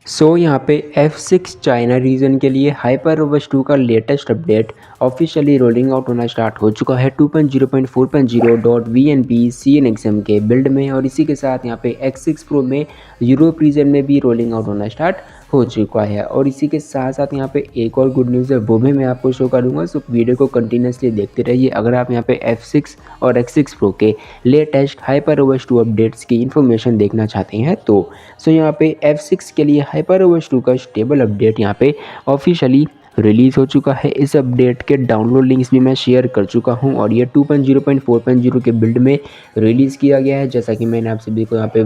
यहाँ पे F6 China reason के लिए HyperOS 2 का latest update officially rolling out होना स्टार्ट हो चुका है 2.0.4.0.VNP CNXM के बिल्ड में। और इसी के साथ यहाँ पे X6 Pro में यूरोप रीजन में भी रोलिंग आउट होना स्टार्ट हो चुका है। और इसी के साथ साथ यहाँ पे एक और गुड न्यूज़ है, वो भी मैं आपको शो करूँगा। सो वीडियो को कंटिन्यूसली देखते रहिए। अगर आप यहाँ पे F6 और X6 Pro के लेटेस्ट HyperOS 2 अपडेट्स की इन्फॉर्मेशन देखना चाहते हैं तो यहाँ पे F6 के लिए HyperOS 2 का स्टेबल अपडेट यहाँ पे ऑफिशियली रिलीज़ हो चुका है। इस अपडेट के डाउनलोड लिंक्स भी मैं शेयर कर चुका हूं और ये 2.0.4.0 के बिल्ड में रिलीज़ किया गया है, जैसा कि मैंने आप सभी को यहाँ पे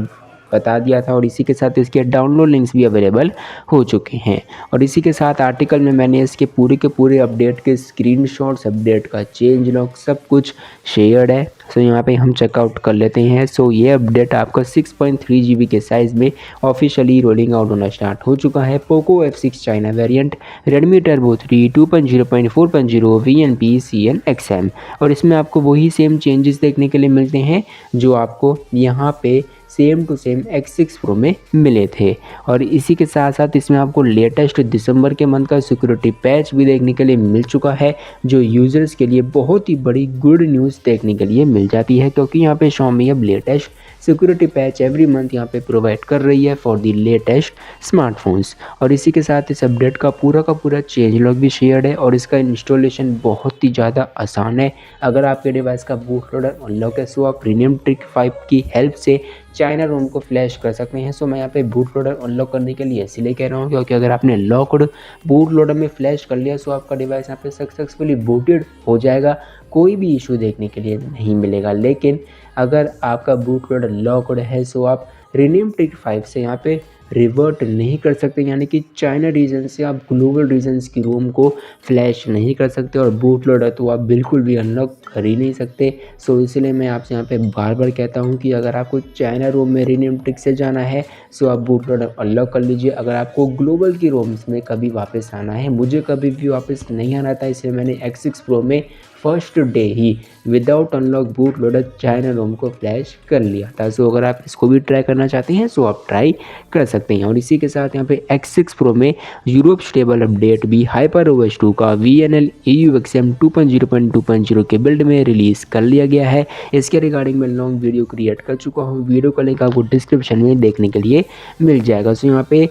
बता दिया था। और इसी के साथ इसके डाउनलोड लिंक्स भी अवेलेबल हो चुके हैं। और इसी के साथ आर्टिकल में मैंने इसके पूरे के पूरे अपडेट के स्क्रीनशॉट्स, अपडेट का चेंज लॉग सब कुछ शेयर्ड है। सो यहाँ पे हम चेकआउट कर लेते हैं। सो ये अपडेट आपका 6.3 GB के साइज़ में ऑफिशियली रोलिंग आउट होना स्टार्ट हो चुका है। Poco F6 China variant, Redmi turbo 3 2.0.4.0 VNP CNXM। और इसमें आपको वही सेम चेंजेस देखने के लिए मिलते हैं जो आपको यहाँ पे same to same X6 Pro में मिले थे। और इसी के साथ साथ इसमें आपको लेटेस्ट दिसंबर के मंथ का सिक्योरिटी पैच भी देखने के लिए मिल चुका है, जो यूज़र्स के लिए बहुत ही बड़ी गुड न्यूज़ देखने के लिए मिल जाती है, क्योंकि यहाँ पे Xiaomi अब latest security patch every month यहाँ पे प्रोवाइड कर रही है फॉर दी लेटेस्ट स्मार्टफोन्स। और इसी के साथ इस अपडेट का पूरा चेंज लॉग भी शेयर्ड है और इसका इंस्टॉलेशन बहुत ही ज़्यादा आसान है। अगर आपके डिवाइस का बूट लोडर अनलॉक है सो आप प्रीमियम ट्रिक 5 की हेल्प से चाइना रोम को फ्लैश कर सकते हैं। सो मैं यहाँ पे बूट लोडर अनलॉक करने के लिए इसीलिए कह रहा हूँ, क्योंकि अगर आपने लॉक्ड बूट लोडर में फ्लैश कर लिया सो आपका डिवाइस यहाँ पे सक्सेसफुली बूटेड हो जाएगा, कोई भी इशू देखने के लिए नहीं मिलेगा। लेकिन अगर आपका बूट लोडर लॉक्ड है सो आप रीनेम ट्रिक 5 से यहाँ पे रिवर्ट नहीं कर सकते, यानी कि चाइना रीजन से आप ग्लोबल रीजन्स की रोम को फ्लैश नहीं कर सकते और बूट लोडर तो आप बिल्कुल भी अनलॉक कर ही नहीं सकते। सो इसलिए मैं आपसे यहाँ पे बार बार कहता हूँ कि अगर आपको चाइना रोम में रीनेम ट्रिक से जाना है सो आप बूट लोडर अनलॉक कर लीजिए। अगर आपको ग्लोबल की रोम्स में कभी वापस आना है, मुझे कभी भी वापस नहीं आना था, इसलिए मैंने X6 Pro में फर्स्ट डे ही without unlock boot loader China ROM को फ्लैश कर लिया था। सो अगर आप इसको भी ट्राई करना चाहते हैं सो आप ट्राई कर सकते हैं। और इसी के साथ यहाँ पे X6 Pro में यूरोप स्टेबल अपडेट भी HyperOS 2 का VNL EUXM 2.0.2.0 के बिल्ड में रिलीज़ कर लिया गया है। इसके रिगार्डिंग मैं लॉन्ग वीडियो क्रिएट कर चुका हूँ, वीडियो का लिंक आपको डिस्क्रिप्शन में देखने के लिए मिल जाएगा। सो यहाँ पे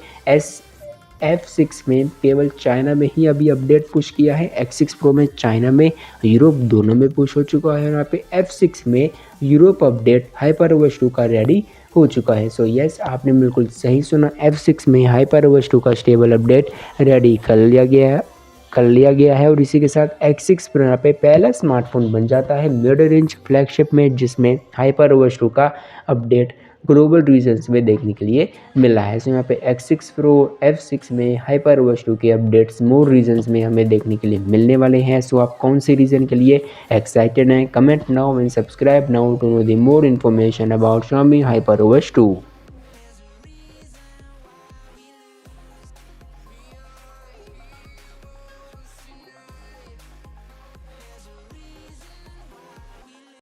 F6 में केवल चाइना में ही अभी अपडेट पुश किया है, X6 Pro में चाइना में यूरोप दोनों में पुश हो चुका है। यहाँ पे F6 में यूरोप अपडेट HyperOS 2 का रेडी हो चुका है। सो यस, आपने बिल्कुल सही सुना, F6 में HyperOS 2 का स्टेबल अपडेट रेडी कर लिया गया है। और इसी के साथ X6 Pro यहाँ पे पहला स्मार्टफोन बन जाता है मिड रेंज फ्लैगशिप में जिसमें HyperOS 2 का अपडेट ग्लोबल रीजन्स में देखने के लिए मिला है। सो यहाँ पे X6 Pro F6 में HyperOS 2 के अपडेट्स मोर रीजन्स में हमें देखने के लिए मिलने वाले हैं। सो आप कौन से रीजन के लिए एक्साइटेड हैं? Comment now and subscribe now to know the more information about Xiaomi HyperOS 2।